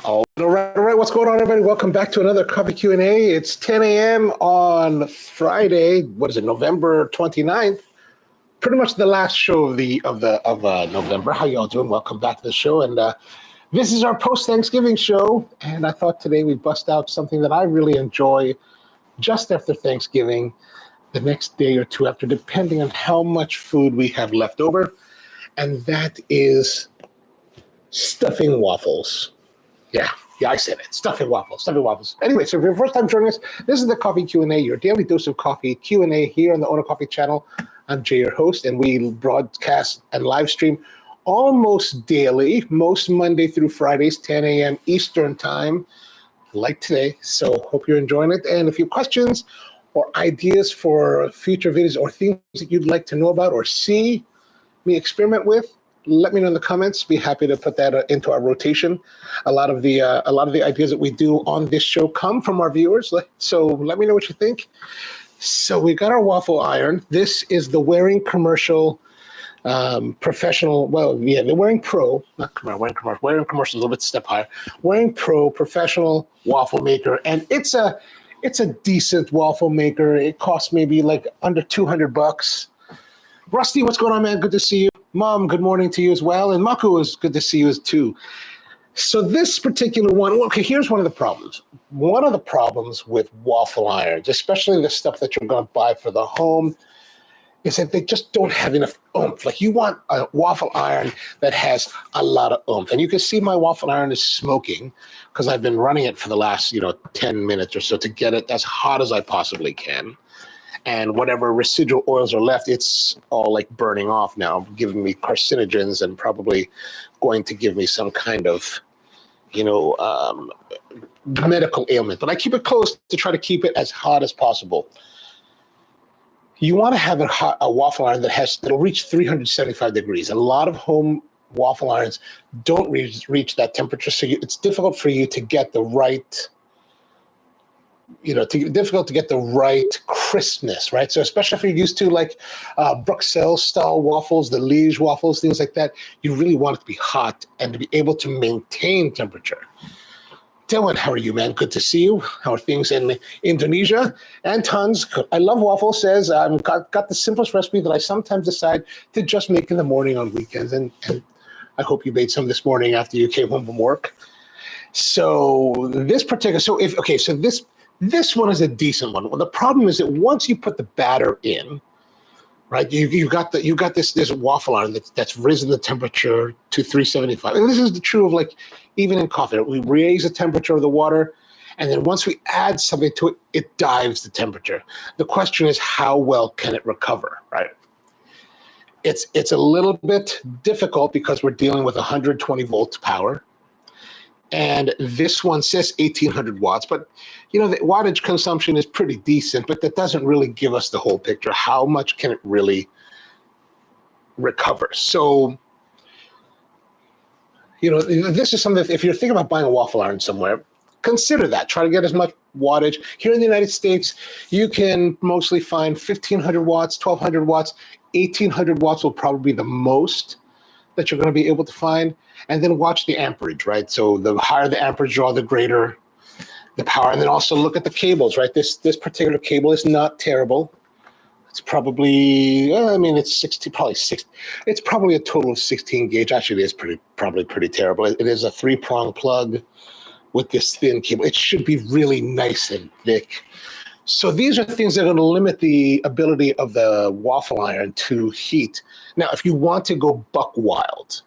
All right. What's going on, everybody? Welcome back to another Coffee Q&A. It's 10 a.m. on Friday. What is it, November 29th? Pretty much the last show of November. How y'all doing? Welcome back to the show. And this is our post-Thanksgiving show. And I thought today we'd bust out something that I really enjoy just after Thanksgiving, the next day or two after, depending on how much food we have left over. And that is stuffing waffles. Yeah, I said it. Stuffing waffles. Anyway, so if you're your first time joining us, this is the Coffee Q&A, your daily dose of coffee Q&A here on the OnoCoffee channel. I'm Jay, your host, and we broadcast and live stream almost daily, most Monday through Fridays, 10 a.m. Eastern time, like today. So hope you're enjoying it. And if you have questions or ideas for future videos or things that you'd like to know about or see me experiment with, let me know in the comments. Be happy to put that into our rotation. A lot of the ideas that we do on this show come from our viewers. So let me know what you think. So we got our waffle iron. This is the Waring Commercial Professional. Well, yeah, the Waring Pro, not commercial. Waring Commercial is a little bit step higher. Waring Pro Professional Waffle Maker, and it's a decent waffle maker. It costs maybe like under $200. Rusty, what's going on, man? Good to see you. Mom, good morning to you as well. And Maku, is good to see you too. So this particular one, okay, here's one of the problems. One of the problems with waffle irons, especially the stuff that you're going to buy for the home, is that they just don't have enough oomph. Like, you want a waffle iron that has a lot of oomph. And you can see my waffle iron is smoking because I've been running it for the last 10 minutes or so to get it as hot as I possibly can. And whatever residual oils are left, it's all like burning off now, giving me carcinogens and probably going to give me some kind of, medical ailment. But I keep it close to try to keep it as hot as possible. You want to have a waffle iron that'll reach 375 degrees. A lot of home waffle irons don't reach that temperature, so it's difficult for you to get the right. Difficult to get the right crispness, right? So especially if you're used to like Bruxelles style waffles, the Liège waffles, things like that, you really want it to be hot and to be able to maintain temperature. Dylan, how are you, man? Good to see you. How are things in Indonesia? And tons. I love waffles. Says I've got the simplest recipe that I sometimes decide to just make in the morning on weekends. And I hope you made some this morning after you came home from work. So this one is a decent one. Well, the problem is that once you put the batter in, right, you've got this waffle iron that's risen the temperature to 375. And this is true of like even in coffee. We raise the temperature of the water, and then once we add something to it, it dives the temperature. The question is, how well can it recover, right? It's a little bit difficult because we're dealing with 120 volts power. And this one says 1,800 watts, but the wattage consumption is pretty decent, but that doesn't really give us the whole picture. How much can it really recover? So, this is something that if you're thinking about buying a waffle iron somewhere, consider that. Try to get as much wattage. Here in the United States, you can mostly find 1,500 watts, 1,200 watts, 1,800 watts will probably be the most that you're going to be able to find. And then watch the amperage, right? So the higher the amperage draw, the greater the power. And then also look at the cables, right? This particular cable is not terrible. It's probably, it's 60, probably 6. It's probably a total of 16 gauge. Actually, it is probably pretty terrible. It is a 3-prong plug with this thin cable. It should be really nice and thick. So these are things that are going to limit the ability of the waffle iron to heat. Now, if you want to go buck wild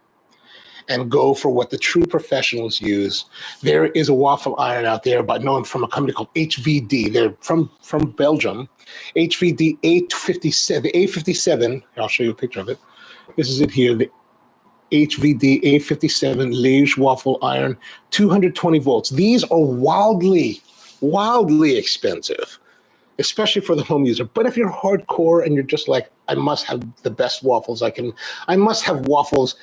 and go for what the true professionals use, there is a waffle iron out there, but known from a company called HVD. They're from Belgium. HVD 857, the A57. I'll show you a picture of it. This is it here. The HVD A57 Liège waffle iron, 220 volts. These are wildly expensive, especially for the home user. But if you're hardcore and you're just like, I must have the best waffles I must have waffles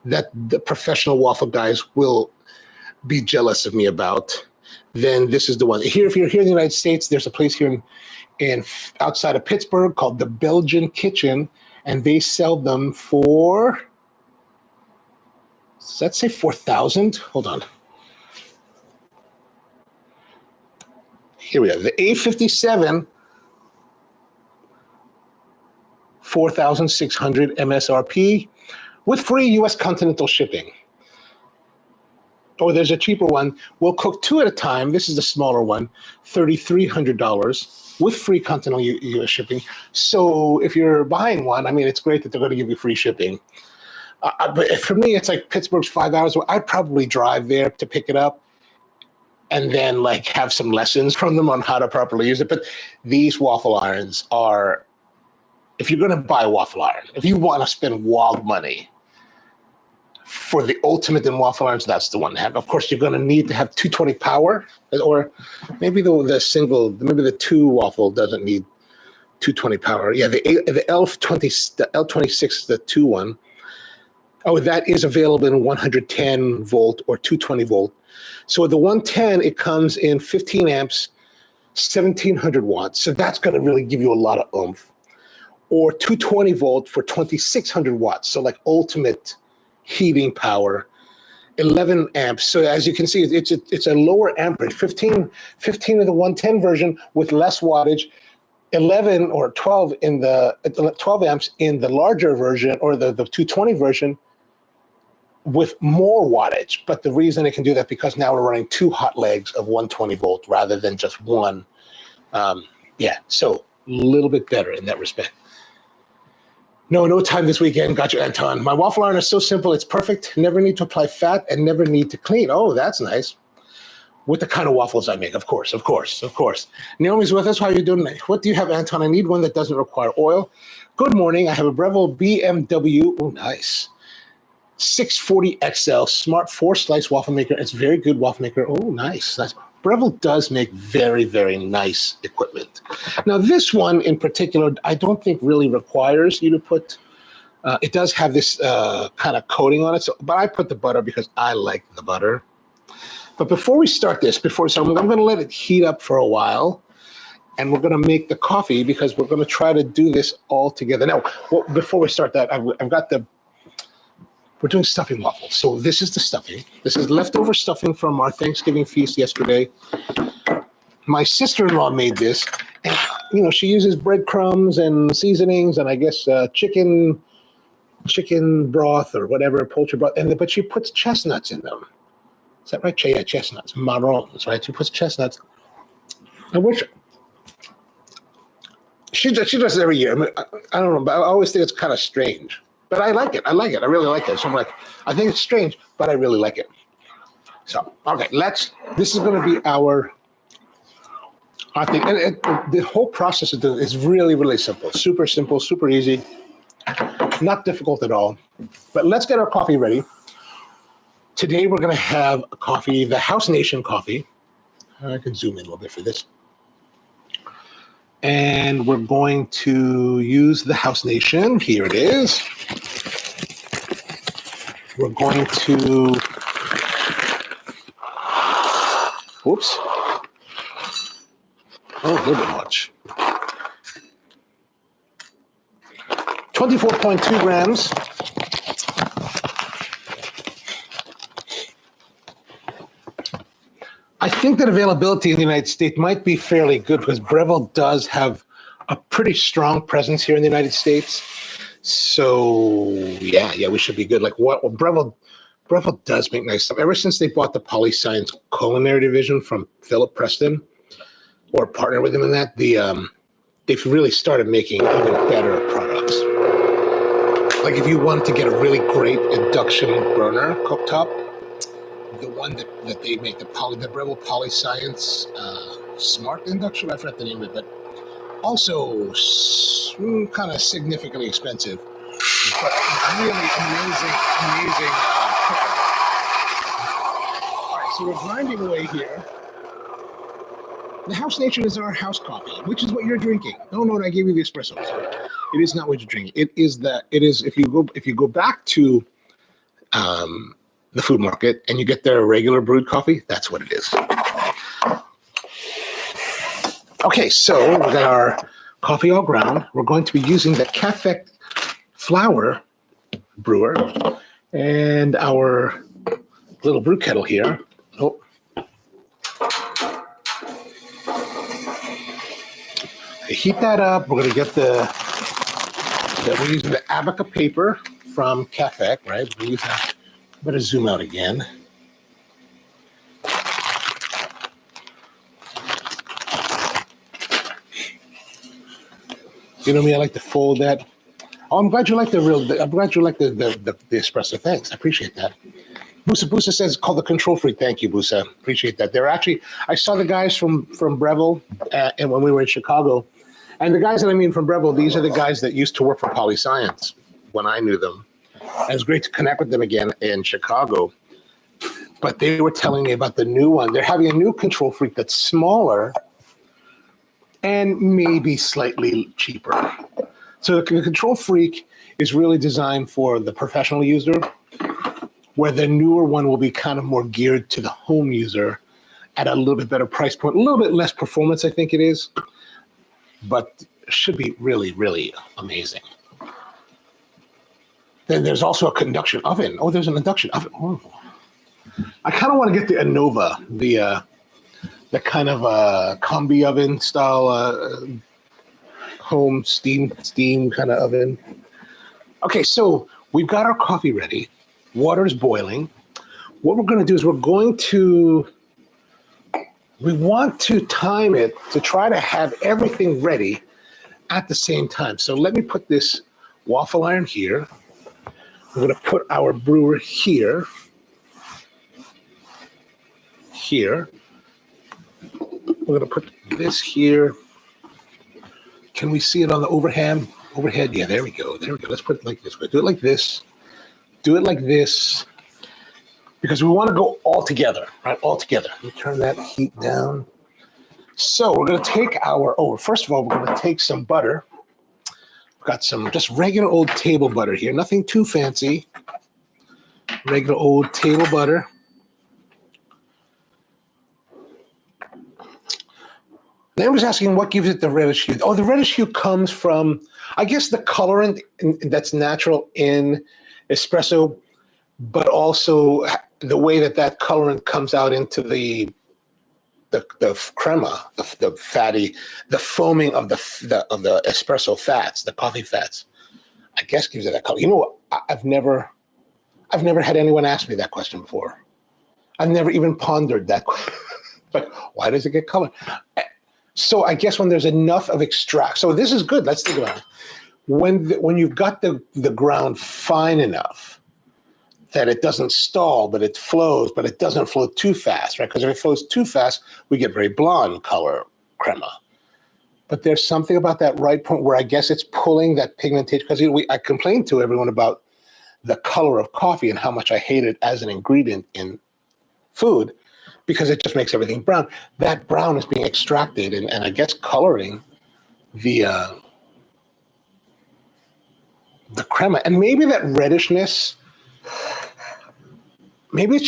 that the professional waffle guys will be jealous of me about, then this is the one. Here, if you're here in the United States, there's a place here in outside of Pittsburgh called the Belgian Kitchen, and they sell them for, does that say 4,000? Hold on. here we are. The A57, 4,600 MSRP with free U.S. continental shipping. Or there's a cheaper one. We'll cook 2 at a time. This is the smaller one, $3,300 with free continental U.S. shipping. So if you're buying one, I mean, it's great that they're going to give you free shipping. But for me, it's like Pittsburgh's 5 hours. I'd probably drive there to pick it up and then like have some lessons from them on how to properly use it. But these waffle irons are, if you're going to buy a waffle iron, if you want to spend wild money for the ultimate in waffle irons, that's the one to have. Of course, you're going to need to have 220 power, or maybe the single, maybe the 2 waffle doesn't need 220 power. Yeah, the L26, the 2 one. Oh, that is available in 110 volt or 220 volt. So the 110, it comes in 15 amps, 1700 watts. So that's going to really give you a lot of oomph. Or 220 volt for 2600 watts. So like ultimate heating power, 11 amps. So as you can see, it's a lower amperage, 15 of the 110 version with less wattage, 11 or 12 in the 12 amps in the larger version or the 220 version with more wattage. But the reason it can do that because now we're running 2 hot legs of 120 volt rather than just one. Yeah, so a little bit better in that respect. No time this weekend. Got you, Anton. My waffle iron is so simple. It's perfect. Never need to apply fat and never need to clean. Oh, that's nice. With the kind of waffles I make, of course. Naomi's with us. How are you doing? What do you have, Anton? I need one that doesn't require oil. Good morning. I have a Breville BMW. Oh, nice. 640 XL smart 4-slice waffle maker. It's very good waffle maker. Oh, nice. Breville does make very, very nice equipment. Now, this one in particular, I don't think really requires you to put, it does have this kind of coating on it, but I put the butter because I like the butter. But before we start this, I'm going to let it heat up for a while, and we're going to make the coffee because we're going to try to do this all together. Now, before we start that, I've got we're doing stuffing waffles. So this is the stuffing. This is leftover stuffing from our Thanksgiving feast yesterday. My sister-in-law made this, and she uses breadcrumbs and seasonings, and I guess chicken broth or whatever, poultry broth, but she puts chestnuts in them. Is that right? Yeah, chestnuts, marrons, right? She puts chestnuts. I wish she does it every year. I don't know, but I always think it's kind of strange. But I like it. I really like it. So I'm like, I think it's strange, but I really like it. So, okay, this is going to be our thing. And the whole process is really, really simple. Super simple, super easy. Not difficult at all. But let's get our coffee ready. Today we're going to have a coffee, the House Nation coffee. I can zoom in a little bit for this. And we're going to use the House Nation. Here it is. We're going to, whoops. Oh, a little bit much. 24.2 grams. I think that availability in the United States might be fairly good because Breville does have a pretty strong presence here in the United States. So yeah, we should be good. Like Breville does make nice stuff. Ever since they bought the Polyscience culinary division from Philip Preston, or partnered with him in that, they've really started making even better products. Like if you want to get a really great induction burner cooktop, the one that they make, the Breville Polyscience Smart Induction, I forgot the name of it, but also kind of significantly expensive, but really amazing cooker. All right, so we're grinding away here. The House Nation is our house coffee, which is what you're drinking. No, I gave you the espresso. So it is not what you're drinking. It is if you go back to the food market and you get their regular brewed coffee, that's what it is. Okay, so we got our coffee all ground. We're going to be using the Café flour brewer and our little brew kettle here. Oh. heat that up. We're going to get we're using the Abaca paper from Cafec, right? We're using that. Better zoom out again. You know me, I like to fold that. Oh, I'm glad you like I'm glad you like the espresso. Thanks, I appreciate that. Busa says, call the control freak. Thank you, Busa. Appreciate that. They're actually, I saw the guys from Breville and when we were in Chicago. And the guys that I mean from Breville, these are the guys that used to work for PolyScience when I knew them. And it was great to connect with them again in Chicago. But they were telling me about the new one. They're having a new control freak that's smaller and maybe slightly cheaper. So the control freak is really designed for the professional user, where the newer one will be kind of more geared to the home user at a little bit better price point, a little bit less performance, I think it is, but should be really, really amazing. Then there's also a conduction oven. Oh, there's an induction oven. Oh. I kind of want to get the Innova, the kind of combi oven style home steam kind of oven. Okay, so we've got our coffee ready. Water is boiling. What we're going to do is we want to time it to try to have everything ready at the same time. So let me put this waffle iron here. We're going to put our brewer here. We're going to put this here. Can we see it on the overhead? Yeah, there we go. Let's put it like this. Do it like this. Do it like this. Because we want to go all together, right? All together. Let me turn that heat down. So we're going to take first of all, we're going to take some butter. We've got some just regular old table butter here. Nothing too fancy. Regular old table butter. Then I was asking what gives it the reddish hue. Oh, the reddish hue comes from, I guess, the colorant that's natural in espresso, but also the way that colorant comes out into the crema, the foaming of the espresso fats, the coffee fats. I guess gives it that color. You know what? I've never had anyone ask me that question before. I've never even pondered that question. Like, why does it get color? So I guess when there's enough of extract, so this is good. Let's think about it. When you've got the ground fine enough that it doesn't stall, but it flows, but it doesn't flow too fast, right? Because if it flows too fast, we get very blonde color crema. But there's something about that right point where I guess it's pulling that pigmentation. Because I complained to everyone about the color of coffee and how much I hate it as an ingredient in food, because it just makes everything brown. That brown is being extracted and I guess coloring the crema. And maybe that reddishness, maybe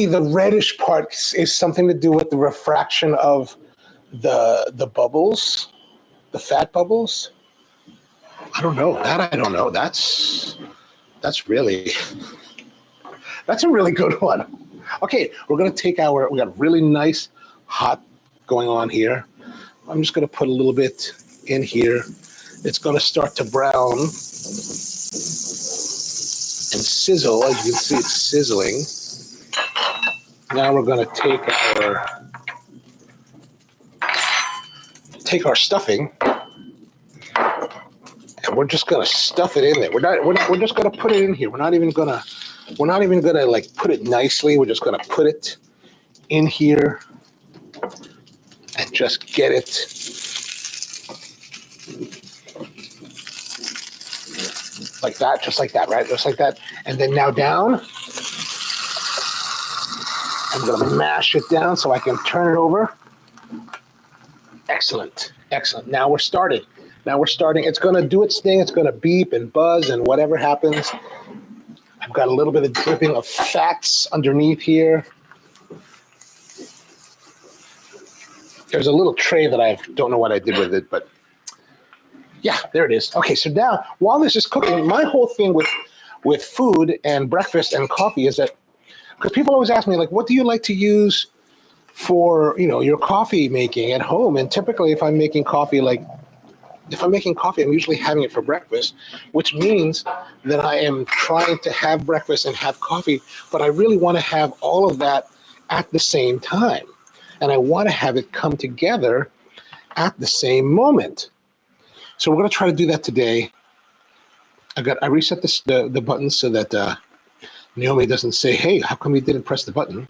the reddish part is something to do with the refraction of the bubbles, the fat bubbles. I don't know. That's a really good one. Okay, we're going to take we got really nice hot going on here. I'm just going to put a little bit in here. It's going to start to brown and sizzle. As you can see, it's sizzling. Now we're going to take our stuffing and we're just going to stuff it in there. We're just going to put it in here. We're not even going to like put it nicely. We're just going to put it in here and just get it like that, just like that, right? Just like that. And then now down. I'm going to mash it down so I can turn it over. Excellent. Now we're starting. It's going to do its thing. It's going to beep and buzz and whatever happens. I've got a little bit of dripping of fats underneath here. There's a little tray that I don't know what I did with it, but yeah, there it is. Okay, so now while this is cooking, my whole thing with food and breakfast and coffee is that, because people always ask me, like, what do you like to use for, your coffee making at home? And typically if I'm making coffee, like if I'm making coffee, I'm usually having it for breakfast, which means that I am trying to have breakfast and have coffee, but I really want to have all of that at the same time. And I want to have it come together at the same moment. So we're going to try to do that today. I reset the buttons so that Naomi doesn't say, hey, how come you didn't press the button?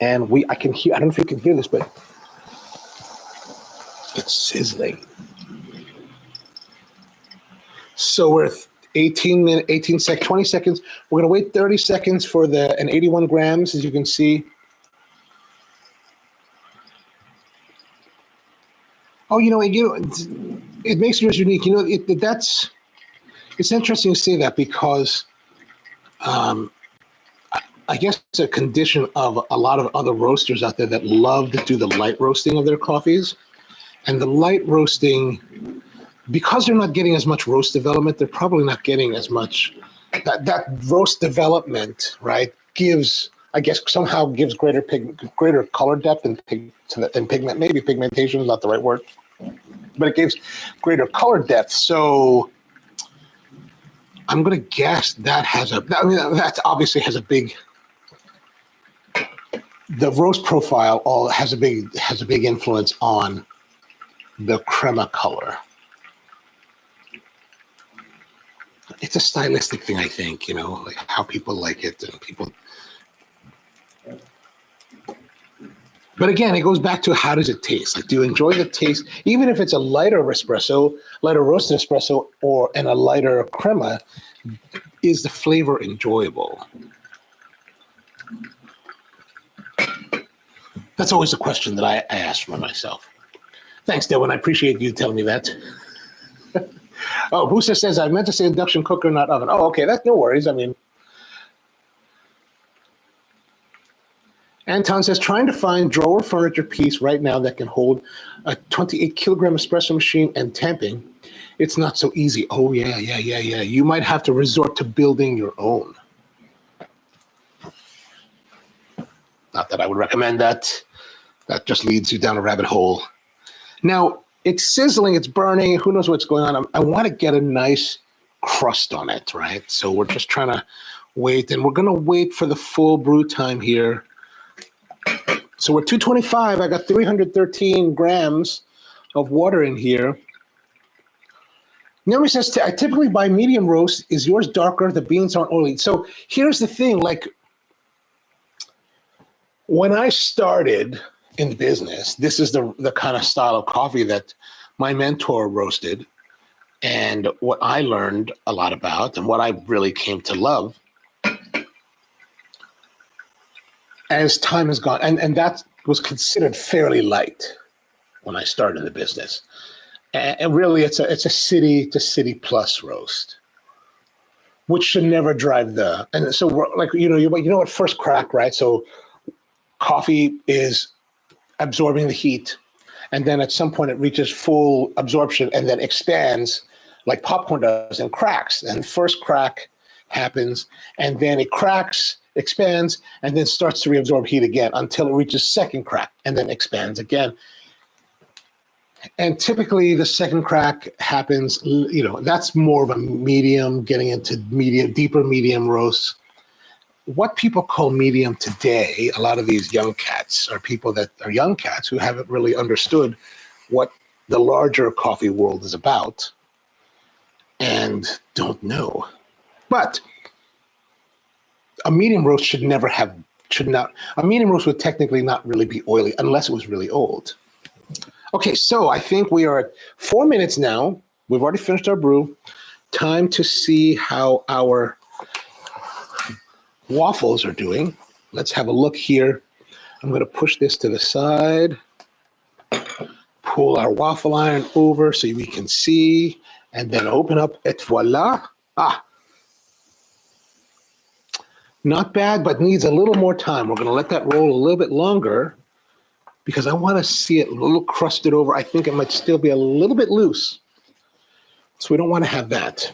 And I can hear, I don't know if you can hear this, but it's sizzling. So we're 20 seconds. We're going to wait 30 seconds for and 81 grams, as you can see. Oh, it makes yours unique. It's interesting to say that because I guess it's a condition of a lot of other roasters out there that love to do the light roasting of their coffees. And the light roasting, because they're not getting as much roast development, they're probably not getting as much, that roast development, right, somehow gives greater color depth and pigment. Maybe pigmentation is not the right word, but it gives greater color depth. So I'm going to guess that that obviously has a big, the roast profile has a big influence on the crema color. It's a stylistic thing, I think, like how people like it and people. But again, it goes back to how does it taste? Like, do you enjoy the taste? Even if it's a lighter roasted espresso, and a lighter crema, is the flavor enjoyable? That's always a question that I ask for myself. Thanks, Dylan. I appreciate you telling me that. Oh, Busa says, I meant to say induction cooker, not oven. Oh, okay, that's no worries. Anton says, trying to find drawer furniture piece right now that can hold a 28 kilogram espresso machine and tamping. It's not so easy. Oh, yeah. You might have to resort to building your own. Not that I would recommend that. That just leads you down a rabbit hole. Now, it's sizzling, it's burning, who knows what's going on. I want to get a nice crust on it, right? So we're just trying to wait, and we're going to wait for the full brew time here. So we're 225. I got 313 grams of water in here. Naomi says, I typically buy medium roast. Is yours darker? The beans aren't oily. So here's the thing, like when I started in business, this is the kind of style of coffee that my mentor roasted, and what I learned a lot about and what I really came to love as time has gone. And that was considered fairly light when I started the business. And really it's a city to city plus roast, which should never drive and so we're like, you know what, first crack, right? So coffee is absorbing the heat, and then at some point it reaches full absorption and then expands like popcorn does and cracks. And first crack happens, and then it cracks, expands, and then starts to reabsorb heat again until it reaches second crack and then expands again. And typically the second crack happens, that's more of a medium, getting into deeper medium roasts. What people call medium today, a lot of these young cats are people that are young cats who haven't really understood what the larger coffee world is about and don't know. But a medium roast a medium roast would technically not really be oily unless it was really old. Okay, so I think we are at 4 minutes now. We've already finished our brew. Time to see how our waffles are doing. Let's have a look here. I'm going to push this to the side, pull our waffle iron over so we can see, and then open up, et voila. Not bad, but needs a little more time. We're going to let that roll a little bit longer because I want to see it a little crusted over. I think it might still be a little bit loose, so we don't want to have that.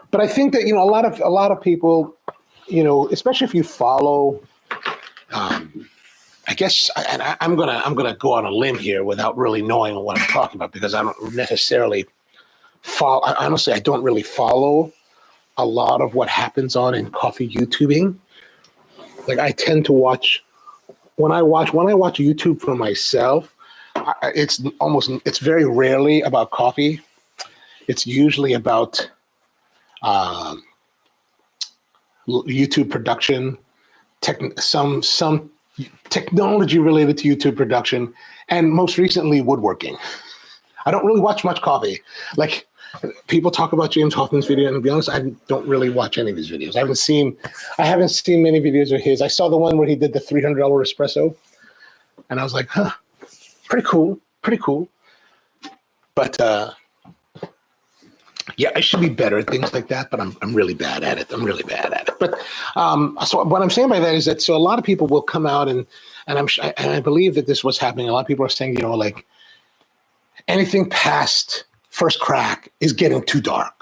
But I think that, a lot of people, especially if you follow I guess, and I'm gonna go on a limb here without really knowing what I'm talking about because I don't necessarily follow. Honestly, I don't really follow a lot of what happens on in coffee YouTubing. Like I tend to watch when I watch YouTube for myself. It's very rarely about coffee. It's usually about um, YouTube production, some technology related to YouTube production, and most recently woodworking. I don't really watch much coffee. Like people talk about James Hoffman's video, and to be honest, I don't really watch any of his videos. I haven't seen many videos of his. I saw the one where he did the $300 espresso, and I was like, huh, pretty cool. But yeah, I should be better at things like that, but I'm really bad at it. But so what I'm saying by that is that so a lot of people will come out and I believe that this was happening. A lot of people are saying, like anything past first crack is getting too dark.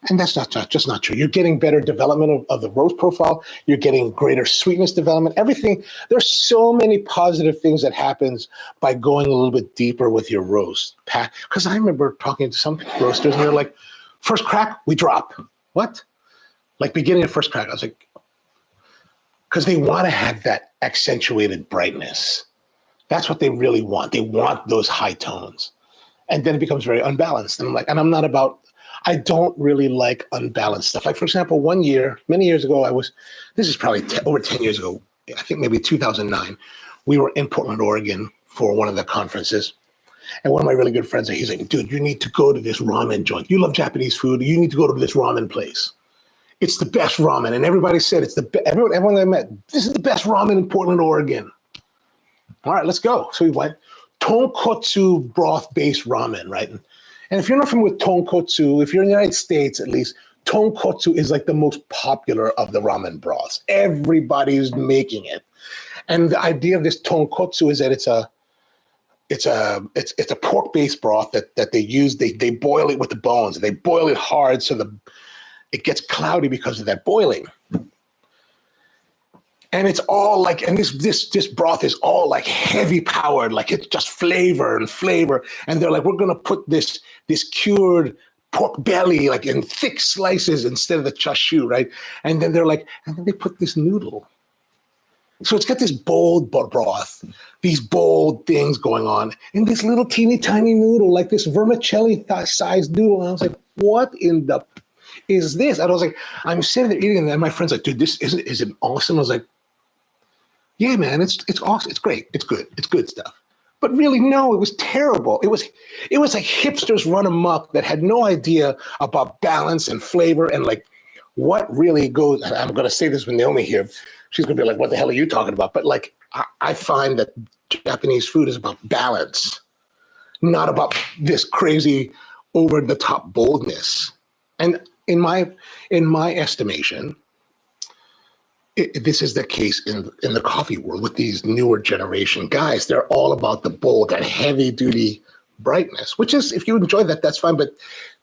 And that's just not true. You're getting better development of the roast profile. You're getting greater sweetness development. Everything. There's so many positive things that happens by going a little bit deeper with your roast. Because I remember talking to some roasters and they're like, first crack, we drop. What? Like beginning of first crack. I was like, because they want to have that accentuated brightness. That's what they really want. They want those high tones. And then it becomes very unbalanced. And I'm like, I don't really like unbalanced stuff. Like, for example, one year, many years ago, this is probably over 10 years ago, I think maybe 2009, we were in Portland, Oregon for one of the conferences. And one of my really good friends, he's like, dude, you need to go to this ramen joint. You love Japanese food. You need to go to this ramen place. It's the best ramen. And everybody said everyone I met, this is the best ramen in Portland, Oregon. All right, let's go. So we went. Tonkotsu broth-based ramen, right? And if you're not familiar with tonkotsu, if you're in the United States at least, tonkotsu is like the most popular of the ramen broths. Everybody's making it. And the idea of this tonkotsu is that it's a pork-based broth that they use. They boil it with the bones. They boil it hard so it gets cloudy because of that boiling. And it's all like, and this broth is all like heavy powered, like it's just flavor. And they're like, we're gonna put this cured pork belly like in thick slices instead of the chashu, right? And then and then they put this noodle. So it's got this bold broth, these bold things going on in this little teeny tiny noodle, like this vermicelli sized noodle. And I was like, what in the is this? And I was like, I'm sitting there eating, and my friend's like, dude, is it awesome? I was like, yeah, man, it's awesome. It's great. It's good stuff. But really, no, it was terrible. It was like hipsters run amok that had no idea about balance and flavor and like what really goes. I'm going to say this with Naomi here. She's going to be like, what the hell are you talking about? But like, I find that Japanese food is about balance, not about this crazy over the top boldness. And in my estimation, this is the case in the coffee world with these newer generation guys. They're all about the bold, that heavy duty brightness, which is, if you enjoy that, that's fine. But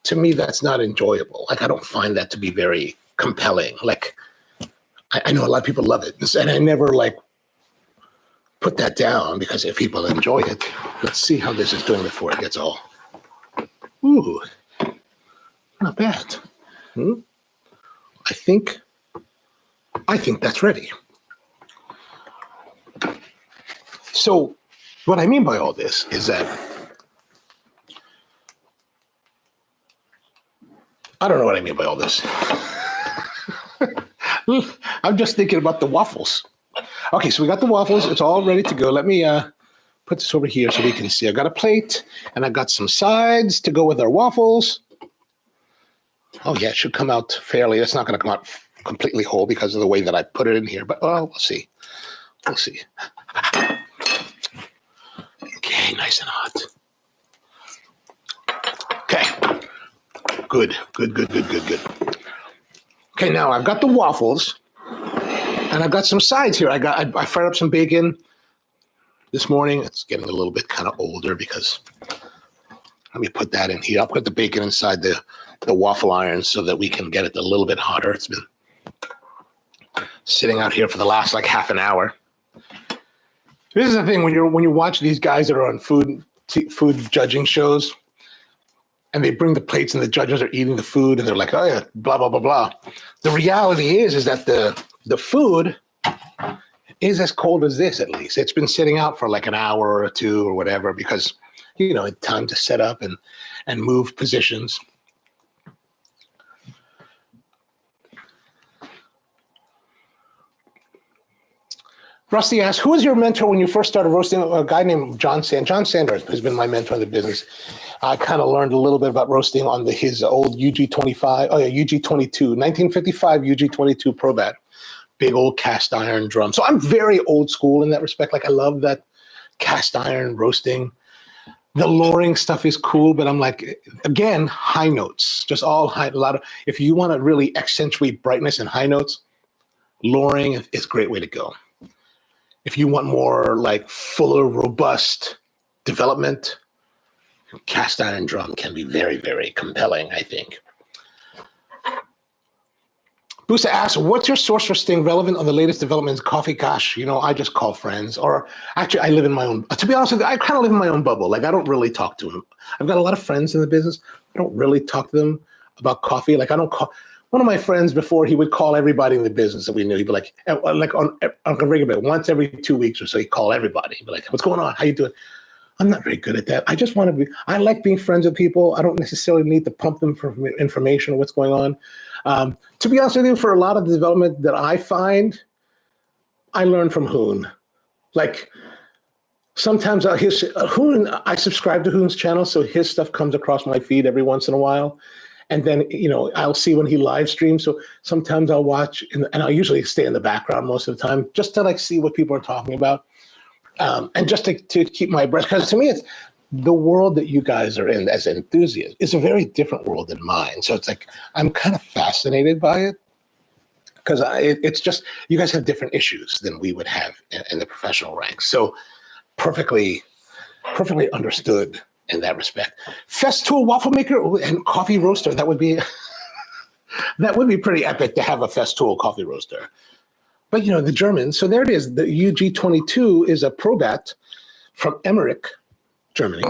to me, that's not enjoyable. Like, I don't find that to be very compelling. Like, I know a lot of people love it. And I never like put that down because if people enjoy it, let's see how this is doing before it gets all, ooh, not bad. I think that's ready. So what I mean by all this is that I don't know what I mean by all this. I'm just thinking about the waffles. Okay, so we got the waffles. It's all ready to go. Let me put this over here so we can see. I got a plate and I got some sides to go with our waffles. Oh yeah, it should come out fairly. It's not going to come out completely whole because of the way that I put it in here, but we'll see. We'll see. Okay, nice and hot. Okay, good. Okay, now I've got the waffles, and I've got some sides here. I fired up some bacon this morning. It's getting a little bit kind of older because let me put that in here. I'll put the bacon inside the waffle iron so that we can get it a little bit hotter. It's been sitting out here for the last like half an hour. This is the thing when you watch these guys that are on food judging shows, and they bring the plates and the judges are eating the food and they're like, oh yeah, blah blah blah blah. The reality is that the food is as cold as this. At least it's been sitting out for like an hour or two or whatever, because it's time to set up and move positions. Rusty asks, who was your mentor when you first started roasting? A guy named John Sanders. John Sanders has been my mentor in the business. I kind of learned a little bit about roasting on his old UG25, UG22, 1955 UG22 Probat, big old cast iron drum. So I'm very old school in that respect. Like I love that cast iron roasting. The lowering stuff is cool, but I'm like, again, high notes, just all high, if you want to really accentuate brightness and high notes, lowering is a great way to go. If you want more like fuller, robust development, cast iron drum can be very, very compelling, I think. Busa asks, what's your source for staying relevant on the latest developments? Coffee, gosh, I just call friends. Or actually, I live in my own, to be honest with you, I kind of live in my own bubble. Like, I don't really talk to them. I've got a lot of friends in the business. I don't really talk to them about coffee. Like, I don't call. One of my friends before, he would call everybody in the business that we knew. He'd be like on a regular basis, once every 2 weeks or so, he'd call everybody. He'd be like, what's going on? How you doing? I'm not very good at that. I just want to be, I like being friends with people. I don't necessarily need to pump them for information on what's going on. To be honest with you, for a lot of the development that I find, I learn from Hoon. Like sometimes Hoon, I subscribe to Hoon's channel, so his stuff comes across my feed every once in a while. And then, I'll see when he live streams. So sometimes I'll watch, and I'll usually stay in the background most of the time, just to like see what people are talking about. And just to keep my breath, because to me, it's the world that you guys are in as enthusiasts is a very different world than mine. So it's like, I'm kind of fascinated by it, because it's just, you guys have different issues than we would have in the professional ranks. So perfectly understood in that respect. Festool waffle maker and coffee roaster. That would be pretty epic to have a Festool coffee roaster. But the Germans, so there it is. The UG22 is a Probat from Emmerich, Germany.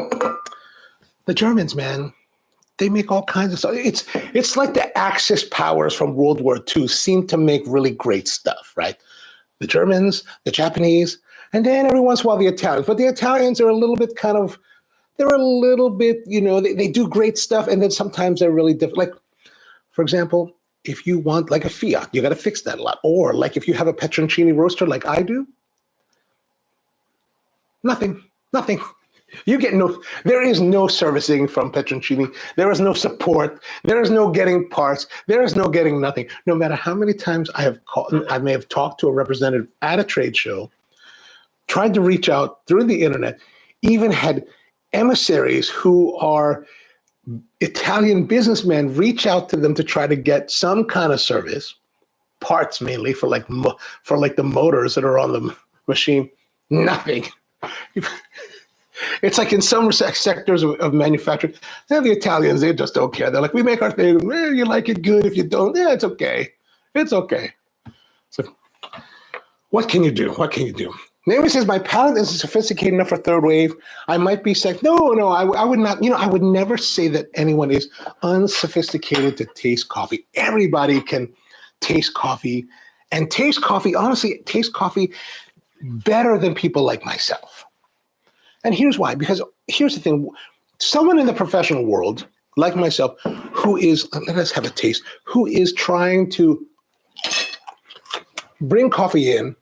The Germans, man, they make all kinds of stuff. It's like the Axis powers from World War II seem to make really great stuff, right? The Germans, the Japanese, and then every once in a while the Italians. But the Italians are a little bit they do great stuff, and then sometimes they're really different. Like, for example, if you want like a Fiat, you got to fix that a lot. Or like if you have a Petroncini roaster like I do, nothing. You get there is no servicing from Petroncini. There is no support. There is no getting parts. There is no getting nothing. No matter how many times I may have talked to a representative at a trade show, tried to reach out through the internet, even had emissaries who are Italian businessmen reach out to them to try to get some kind of service, parts mainly for like the motors that are on the machine. Nothing. It's like in some sectors of manufacturing, the Italians, they just don't care. They're like, we make our thing. You like it, good. If you don't, yeah, it's okay. It's okay. So what can you do? Naomi says, my palate isn't sophisticated enough for third wave. I might be saying, no, I would not, I would never say that anyone is unsophisticated to taste coffee. Everybody can taste coffee, and honestly, taste coffee better than people like myself. And here's why, because here's the thing. Someone in the professional world, like myself, who is, let us have a taste, who is trying to bring coffee in,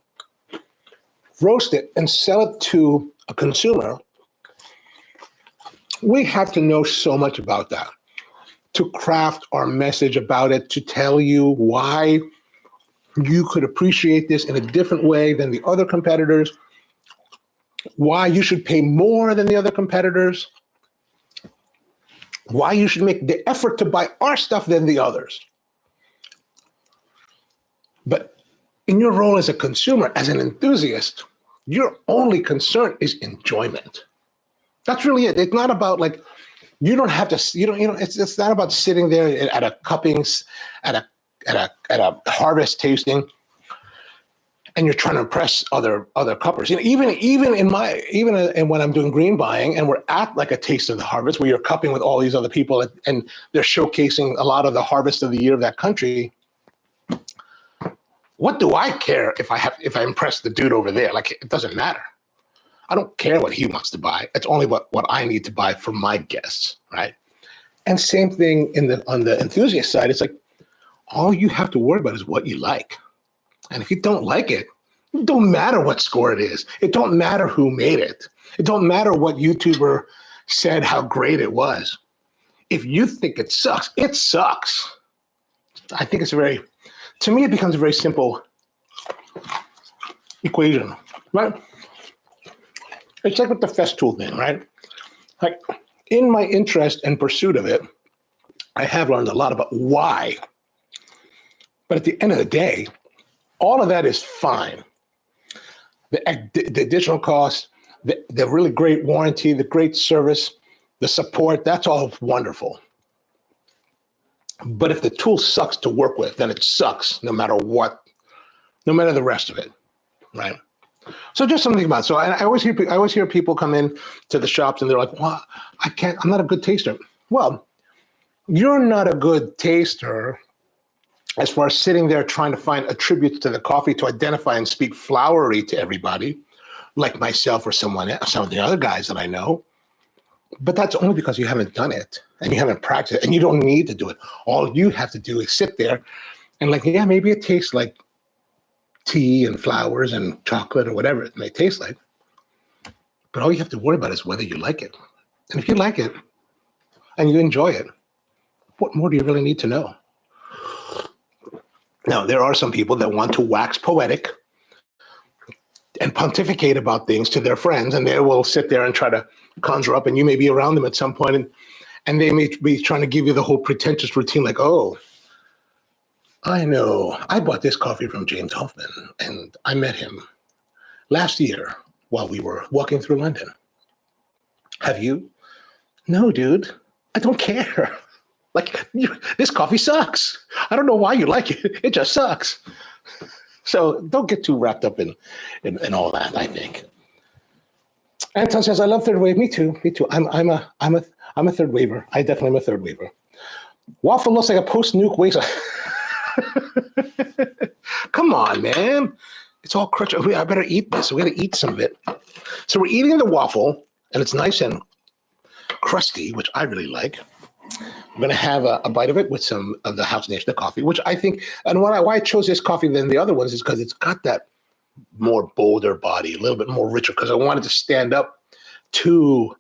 roast it, and sell it to a consumer, we have to know so much about that to craft our message about it, to tell you why you could appreciate this in a different way than the other competitors, why you should pay more than the other competitors, why you should make the effort to buy our stuff than the others. But in your role as a consumer, as an enthusiast, your only concern is enjoyment. That's really it. It's not about like, you don't have to, it's not about sitting there at a cuppings, at a harvest tasting and you're trying to impress other cuppers. You know, even when I'm doing green buying and we're at like a taste of the harvest where you're cupping with all these other people and they're showcasing a lot of the harvest of the year of that country. What do I care if I impress the dude over there? Like, it doesn't matter. I don't care what he wants to buy. It's only what I need to buy for my guests, right? And same thing on the enthusiast side. It's like, all you have to worry about is what you like. And if you don't like it, it don't matter what score it is. It don't matter who made it. It don't matter what YouTuber said how great it was. If you think it sucks, it sucks. I think to me, it becomes a very simple equation, right? It's like with the Festool thing, right? Like, in my interest and pursuit of it, I have learned a lot about why. But at the end of the day, all of that is fine. The additional cost, the really great warranty, the great service, the support, that's all wonderful. But if the tool sucks to work with, then it sucks no matter what, no matter the rest of it, right? So just something about it. So I always hear people come in to the shops and they're like, well, I'm not a good taster. Well, you're not a good taster as far as sitting there trying to find attributes to the coffee to identify and speak flowery to everybody, like myself or some of the other guys that I know. But that's only because you haven't done it and you haven't practiced it, and you don't need to do it. All you have to do is sit there and like, yeah, maybe it tastes like tea and flowers and chocolate or whatever it may taste like. But all you have to worry about is whether you like it. And if you like it and you enjoy it, what more do you really need to know? Now, there are some people that want to wax poetic and pontificate about things to their friends, and they will sit there and try to conjure up, and you may be around them at some point, and they may be trying to give you the whole pretentious routine, like, oh, I know, I bought this coffee from James Hoffman, and I met him last year while we were walking through London. Have you? No, dude, I don't care. Like, this coffee sucks. I don't know why you like it. It just sucks. So don't get too wrapped up in all that, I think. Anton says, I love third wave. Me too. I'm a third waver. I definitely am a third waver. Waffle looks like a post-nuke waste. Come on, man. It's all crunchy. I better eat this. We got to eat some of it. So we're eating the waffle, and it's nice and crusty, which I really like. I'm going to have a bite of it with some of the House Nation coffee, which I think, and why I chose this coffee than the other ones is because it's got that more bolder body, a little bit more richer, because I wanted to stand up to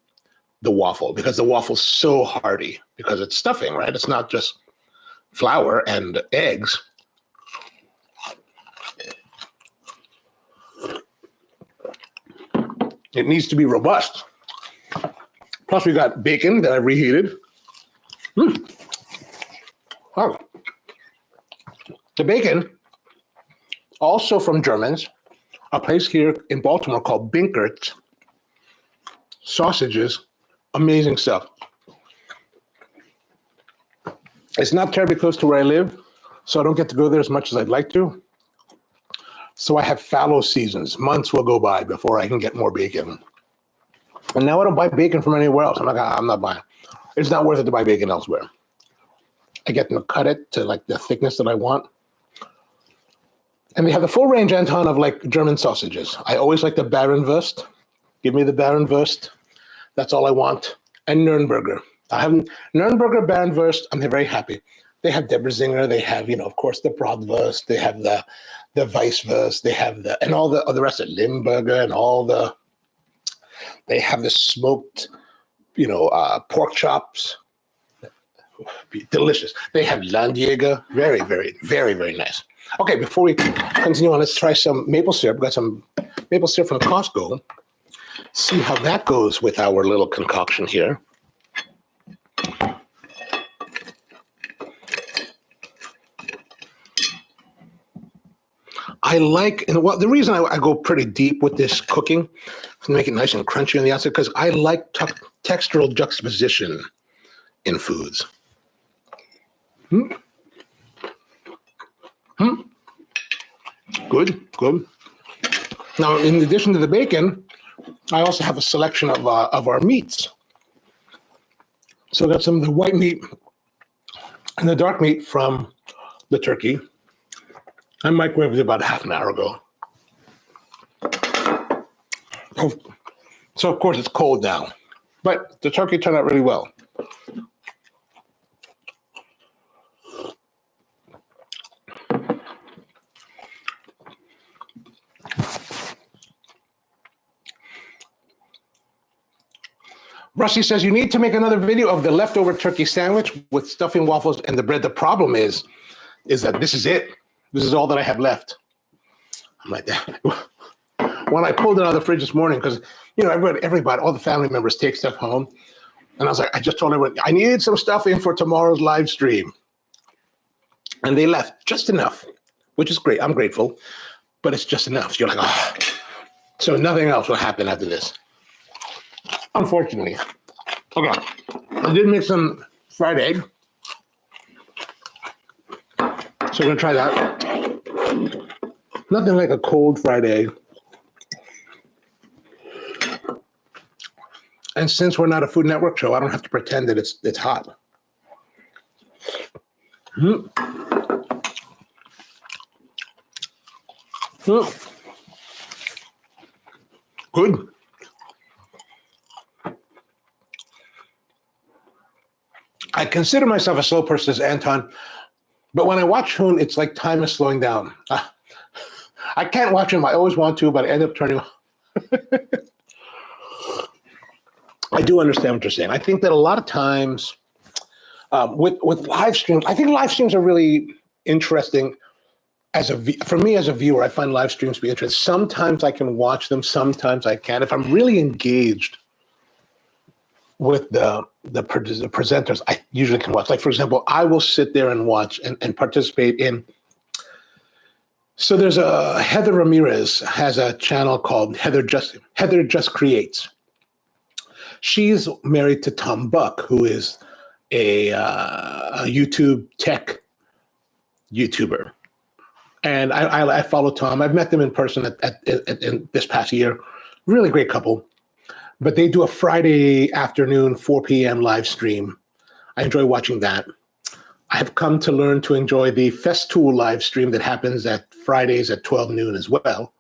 the waffle, because the waffle's so hearty, because it's stuffing, right? It's not just flour and eggs. It needs to be robust. Plus, we got bacon that I reheated. Oh. The bacon, also from Germans, a place here in Baltimore called Binkert's. Sausages, amazing stuff. It's not terribly close to where I live, so I don't get to go there as much as I'd like to. So I have fallow seasons. Months will go by before I can get more bacon. And now I don't buy bacon from anywhere else. I'm not buying. It's not worth it to buy bacon elsewhere. I get them to cut it to like the thickness that I want. And they have the full range, Anton, of like German sausages. I always like the Barenwurst. Give me the Barenwurst. That's all I want. And Nürnberger. I have Nürnberger, Barenwurst. I'm very happy. They have Debrzinger. They have, of course, the Bratwurst. They have the Weisswurst. They have and all the rest of Limburger and all the, they have the smoked, pork chops. Delicious. They have Landjäger. Very, very, very, very nice. Okay, before we continue on, let's try some maple syrup. We've got some maple syrup from Costco. See how that goes with our little concoction here. I like, and the reason I go pretty deep with this cooking to make it nice and crunchy on the outside, because I like textural juxtaposition in foods. Good. Now, in addition to the bacon, I also have a selection of our meats. So I got some of the white meat and the dark meat from the turkey. I microwaved it about half an hour ago. So of course it's cold now, but the turkey turned out really well. Rusty says, you need to make another video of the leftover turkey sandwich with stuffing, waffles, and the bread. The problem is that this is it. This is all that I have left. I'm like that. When I pulled it out of the fridge this morning, because, you know, everybody, all the family members take stuff home. And I was like, I just told everyone, I needed some stuffing for tomorrow's live stream. And they left just enough, which is great. I'm grateful. But it's just enough. You're like, oh. So nothing else will happen after this. Unfortunately. Okay. I did make some fried egg. So we're going to try that. Nothing like a cold fried egg. And since we're not a Food Network show, I don't have to pretend that it's hot. Mm. Mm. Good. I consider myself a slow person, as Anton, but when I watch Hoon, it's like time is slowing down. I can't watch him. I always want to, but I end up turning off. I do understand what you're saying. I think that a lot of times with live streams, I think live streams are really interesting. For me as a viewer, I find live streams to be interesting. Sometimes I can watch them, sometimes I can't. If I'm really engaged with the presenters, I usually can watch. Like, for example, I will sit there and watch and participate in. So there's Heather Ramirez has a channel called Heather Just Creates. She's married to Tom Buck, who is a YouTube tech YouTuber. And I follow Tom. I've met them in person in this past year. Really great couple. But they do a Friday afternoon, 4 p.m. live stream. I enjoy watching that. I have come to learn to enjoy the Festool live stream that happens at Fridays at 12 noon as well,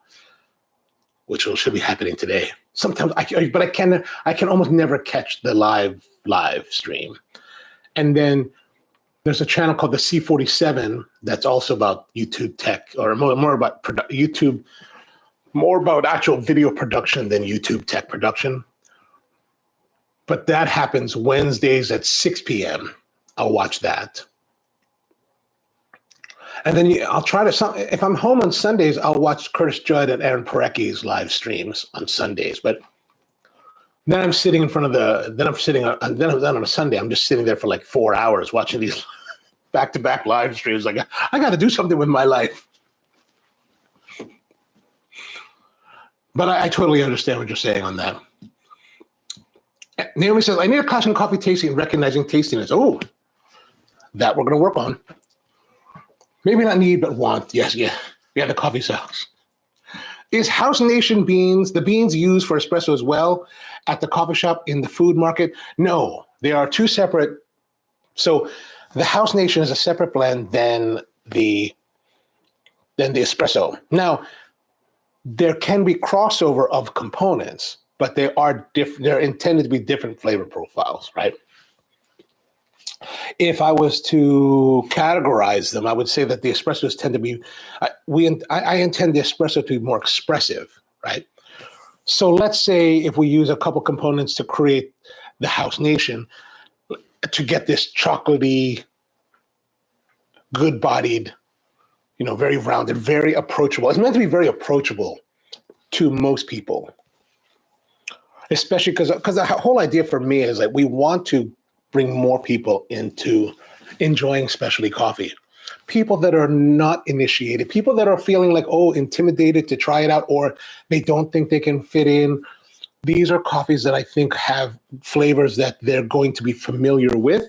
which should be happening today. Sometimes, I can almost never catch the live stream. And then there's a channel called the C47 that's also about YouTube tech, or more about YouTube, more about actual video production than YouTube tech production. But that happens Wednesdays at 6 p.m. I'll watch that. And then I'll try to, if I'm home on Sundays, I'll watch Curtis Judd and Aaron Parecki's live streams on Sundays. But then I'm sitting in front of then on a Sunday, I'm just sitting there for like 4 hours watching these back-to-back live streams. Like, I got to do something with my life. But I totally understand what you're saying on that. Naomi says, I need a class in coffee tasting and recognizing tastiness. Oh, that we're going to work on. Maybe not need, but want. Yes, yeah. Yeah, the coffee sauce. Is House Nation beans, the beans used for espresso as well at the coffee shop in the food market? No, they are two separate. So the House Nation is a separate blend than the espresso. Now, there can be crossover of components, but they are different. They're intended to be different flavor profiles, right? If I was to categorize them, I would say that the espressos tend to be, I intend the espresso to be more expressive, right? So let's say if we use a couple components to create the House Nation, to get this chocolatey, good-bodied, very rounded, very approachable. It's meant to be very approachable to most people, especially because the whole idea for me is that we want to bring more people into enjoying specialty coffee. People that are not initiated, people that are feeling like, intimidated to try it out, or they don't think they can fit in. These are coffees that I think have flavors that they're going to be familiar with.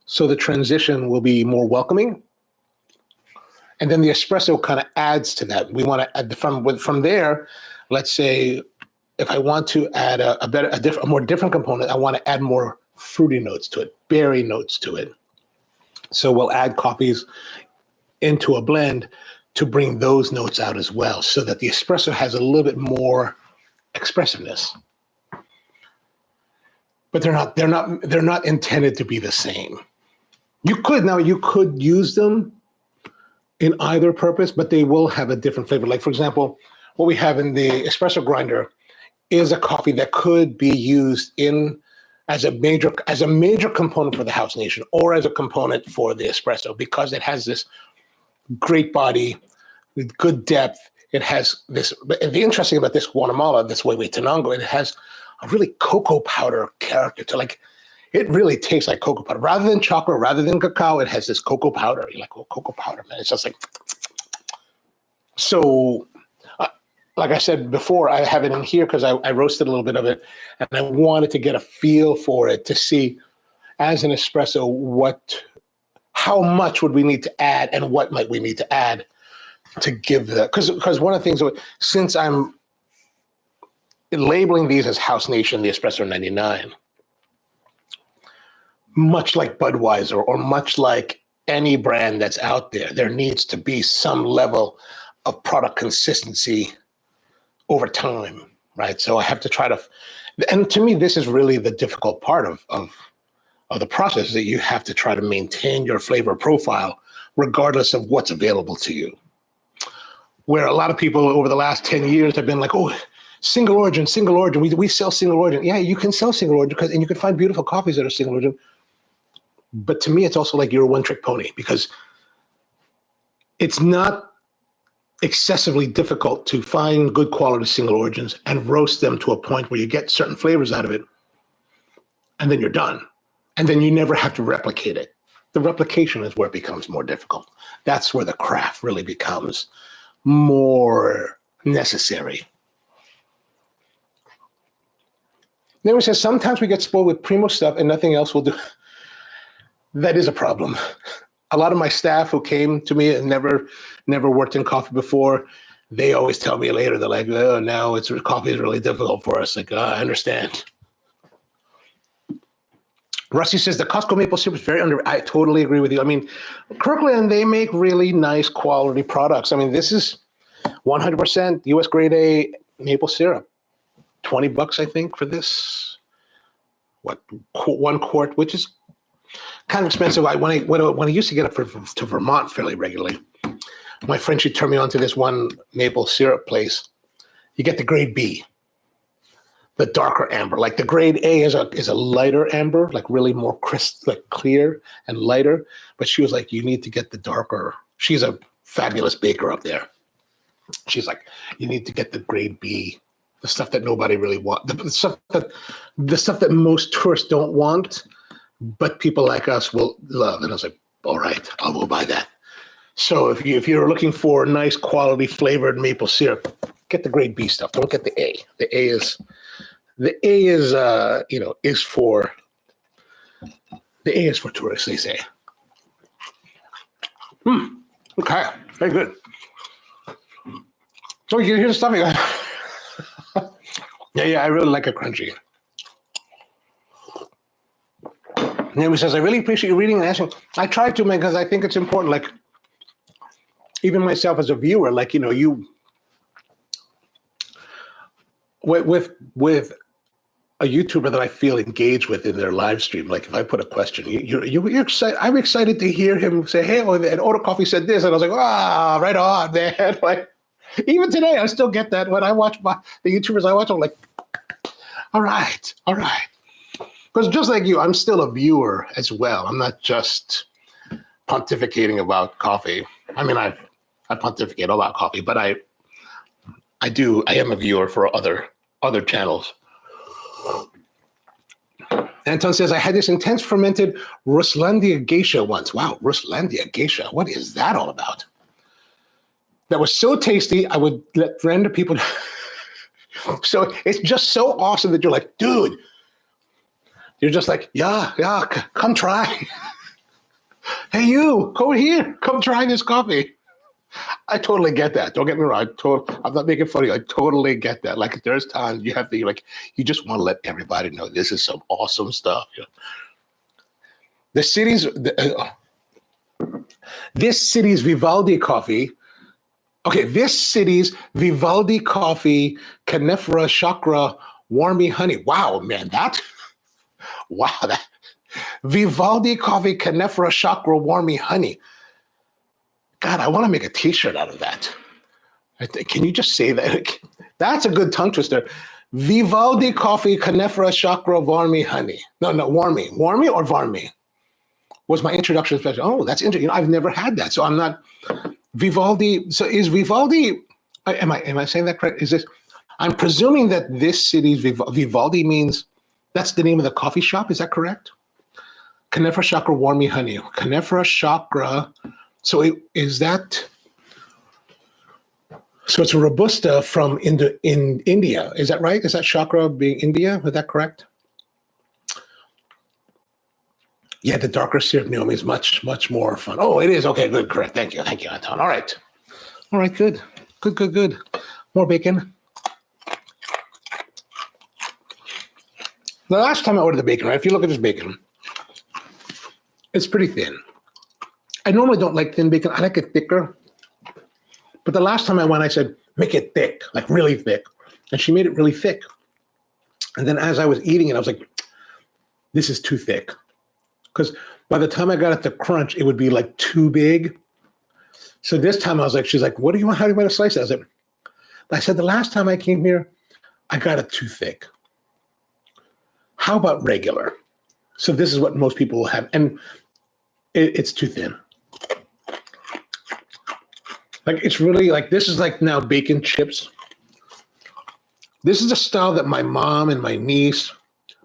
So the transition will be more welcoming. And then the espresso kind of adds to that. We want to add from there. Let's say if I want to add a more different component, I want to add more fruity notes to it, berry notes to it. So we'll add coffees into a blend to bring those notes out as well, so that the espresso has a little bit more expressiveness. But they're not intended to be the same. You could use them in either purpose, but they will have a different flavor. Like, for example, what we have in the espresso grinder is a coffee that could be used as a major component for the house nation, or as a component for the espresso, because it has this great body with good depth. It has this. The interesting about this Guatemala, this Huehuetenango, it has a really cocoa powder character to, like, it really tastes like cocoa powder. Rather than chocolate, rather than cacao, it has this cocoa powder. You're like, oh, cocoa powder, man. It's just like, so, like I said before, I have it in here because I roasted a little bit of it, and I wanted to get a feel for it to see, as an espresso, how much would we need to add, and what might we need to add to give the, because one of the things, since I'm labeling these as House Nation, the Espresso 99, much like Budweiser, or much like any brand that's out there, there needs to be some level of product consistency over time, right? So I have to try to, and to me, this is really the difficult part of the process, that you have to try to maintain your flavor profile regardless of what's available to you. Where a lot of people over the last 10 years have been like, oh, single origin, we sell single origin. Yeah, you can sell single origin, and you can find beautiful coffees that are single origin. But to me, it's also like you're a one-trick pony, because it's not excessively difficult to find good quality single origins and roast them to a point where you get certain flavors out of it, and then you're done. And then you never have to replicate it. The replication is where it becomes more difficult. That's where the craft really becomes more necessary. Then we says, sometimes we get spoiled with primo stuff and nothing else will do. That is a problem. A lot of my staff who came to me and never worked in coffee before, they always tell me later, they're like, oh, now coffee is really difficult for us. Like, I understand. Rusty says the Costco maple syrup is very I totally agree with you. I mean, Kirkland, they make really nice quality products. I mean, this is 100% US grade A maple syrup. $20, I think, for this. What, 1 quart, which is kind of expensive. When I used to get up to Vermont fairly regularly, my friend, she turned me on to this one maple syrup place. You get the grade B, the darker amber. Like the grade A is a lighter amber, like really more crisp, like clear and lighter. But she was like, you need to get the darker. She's a fabulous baker up there. She's like, you need to get the grade B, the stuff that nobody really wants, the stuff that most tourists don't want, but people like us will love. And I was like, all right, I'll go buy that. So if you're looking for nice quality flavored maple syrup, get the grade B stuff. Don't get the A. The A is for tourists, they say. Okay, very good. So here's the stuffing. Yeah, I really like it crunchy. Naomi says, I really appreciate you reading and asking. I try to, man, because I think it's important. Like, even myself as a viewer, like, you with a YouTuber that I feel engaged with in their live stream. Like, if I put a question, you're excited. I'm excited to hear him say, "Hey, and OnoCoffee said this," and I was like, "Ah, right on, man!" Like, even today, I still get that when I watch the YouTubers I watch. I'm like, "All right." Because just like you, I'm still a viewer as well. I'm not just pontificating about coffee. I mean, I pontificate about coffee, but I am a viewer for other channels. Anton says, I had this intense fermented Ruslandia geisha once. Wow, Ruslandia geisha. What is that all about? That was so tasty, I would let random people. So it's just so awesome that you're like, dude, you're just like, yeah, come try. Hey, you, go here, come try this coffee. I totally get that. Don't get me wrong. I'm not making fun of you. I totally get that. Like there's times you have to you just want to let everybody know this is some awesome stuff. The city's this city's Vivaldi coffee. Okay, this city's Vivaldi coffee, Canefra chakra, warmy honey. Wow, man, that Vivaldi coffee, Canefra chakra, warmy honey. God, I want to make a T-shirt out of that. Can you just say that? That's a good tongue twister. Vivaldi coffee, Canefra chakra, warmy honey. No, warmy or varmy was my introduction special. Oh, that's interesting. I've never had that, so I'm not Vivaldi. So is Vivaldi? Am I saying that correct? Is this? I'm presuming that this city's Vivaldi means that's the name of the coffee shop. Is that correct? Canefra chakra, warmy honey. Canefra chakra. So is that? So it's a Robusta from in India. Is that right? Is that chakra being India? Is that correct? Yeah, the darker syrup Naomi is much more fun. Oh, it is. Okay, good, correct. Thank you, Anton. All right, good. More bacon. The last time I ordered the bacon, right? If you look at this bacon, it's pretty thin. I normally don't like thin bacon. I like it thicker. But the last time I went, I said, make it thick, like really thick. And she made it really thick. And then as I was eating it, I was like, this is too thick. Because by the time I got it to crunch, it would be like too big. So this time I was like, she's like, what do you want? How do you want to slice it? I said, the last time I came here, I got it too thick. How about regular? So this is what most people will have. And it's too thin. Like it's really like, this is like now bacon chips. This is a style that my mom and my niece,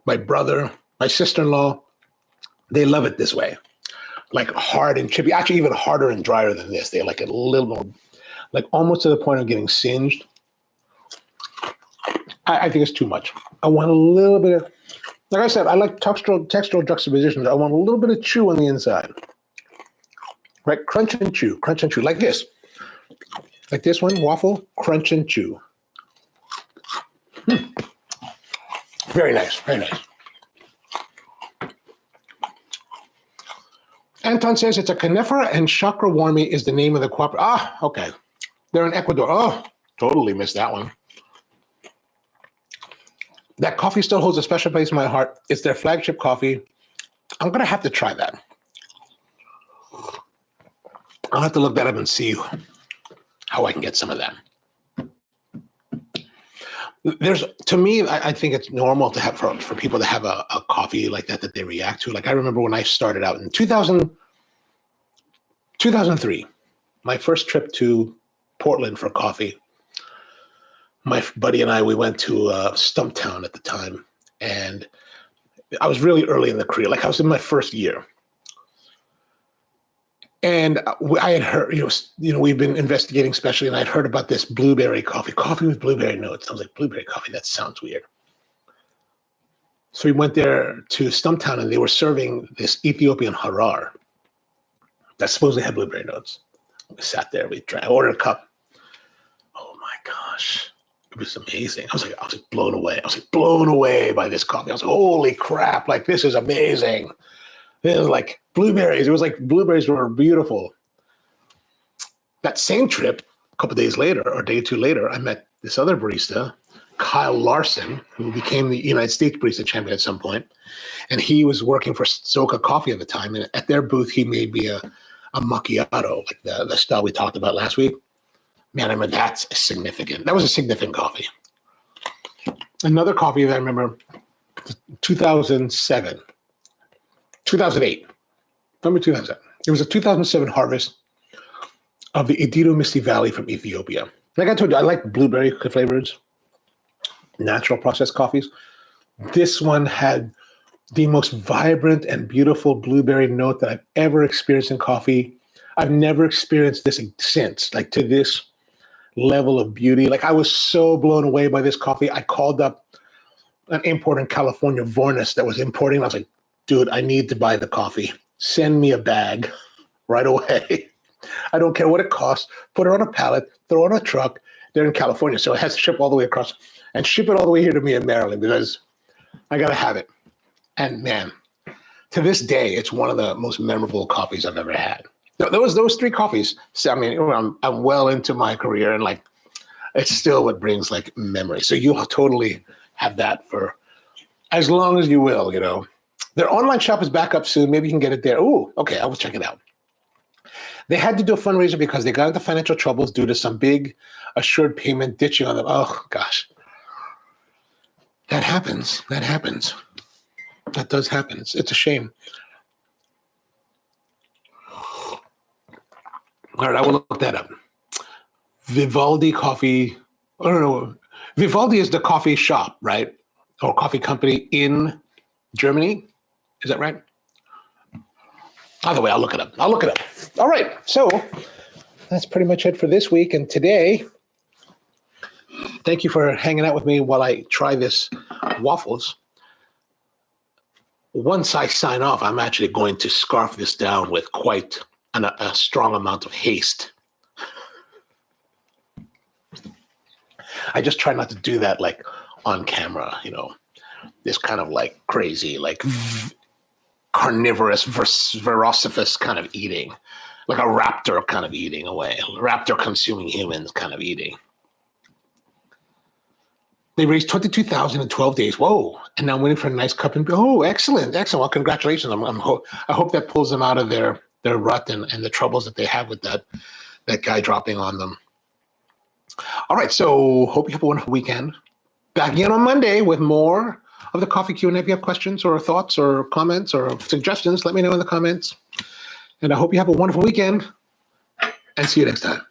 my brother, my sister-in-law, they love it this way. Like hard and chippy, actually even harder and drier than this. They like it a little more, like almost to the point of getting singed. I think it's too much. I want a little bit of, like I said, I like textural juxtapositions. I want a little bit of chew on the inside. Right, crunch and chew, like this. Like this one, waffle, crunch and chew. Very nice, very nice. Anton says it's a Canefra and chakra warmy is the name of the cooperative. Ah, okay. They're in Ecuador. Oh, totally missed that one. That coffee still holds a special place in my heart. It's their flagship coffee. I'm going to have to try that. I'll have to look that up and see how I can get some of that. To me, I think it's normal to have for people to have a coffee like that they react to. Like I remember when I started out in 2003, my first trip to Portland for coffee. My buddy and I, we went to Stumptown at the time, and I was really early in the career. Like I was in my first year. And I had heard, we've been investigating especially, and I'd heard about this blueberry coffee with blueberry notes. I was like, blueberry coffee, that sounds weird. So we went there to Stumptown, and they were serving this Ethiopian harar that supposedly had blueberry notes. We sat there, I ordered a cup. Oh my gosh, it was amazing. I was like blown away. I was like blown away by this coffee. I was like, holy crap, like this is amazing. It was like blueberries. It was like blueberries were beautiful. That same trip, a couple of days later, or a day or two later, I met this other barista, Kyle Larson, who became the United States barista champion at some point. And he was working for Zoka Coffee at the time. And at their booth, he made me a macchiato, like the style we talked about last week. Man, I mean, that's significant. That was a significant coffee. Another coffee that I remember, 2008. Number 2007. It was a 2007 harvest of the Edido Misty Valley from Ethiopia. Like I told you, I like blueberry flavors, natural processed coffees. This one had the most vibrant and beautiful blueberry note that I've ever experienced in coffee. I've never experienced this since, like to this level of beauty. Like I was so blown away by this coffee. I called up an importer in California, Vornus, that was importing. I was like, dude, I need to buy the coffee. Send me a bag right away. I don't care what it costs. Put it on a pallet, throw it on a truck. They're in California, so it has to ship all the way across and ship it all the way here to me in Maryland because I got to have it. And man, to this day, it's one of the most memorable coffees I've ever had. Those three coffees, I mean, I'm well into my career and like, it's still what brings like memory. So you'll totally have that for as long as you will, you know. Their online shop is back up soon. Maybe you can get it there. Oh, okay, I will check it out. They had to do a fundraiser because they got into financial troubles due to some big assured payment ditching on them. Oh, gosh. That happens. That happens. That does happen. It's a shame. All right, I will look that up. Vivaldi Coffee. I don't know. Vivaldi is the coffee shop, right? Or coffee company in Germany. Is that right? Either way, I'll look it up. All right. So that's pretty much it for this week. And today, thank you for hanging out with me while I try this waffles. Once I sign off, I'm actually going to scarf this down with quite a strong amount of haste. I just try not to do that like on camera, you know, this kind of like crazy, like carnivorous, voracious kind of eating, like a raptor kind of eating away, raptor consuming humans kind of eating. They raised $22,000 in 12 days. Whoa! And now I'm waiting for a nice cup and oh, excellent. Well, congratulations. I hope that pulls them out of their rut and the troubles that they have with that guy dropping on them. All right, so hope you have a wonderful weekend. Back again on Monday with more of the Coffee Q&A. If you have questions or thoughts or comments or suggestions, let me know in the comments. And I hope you have a wonderful weekend and see you next time.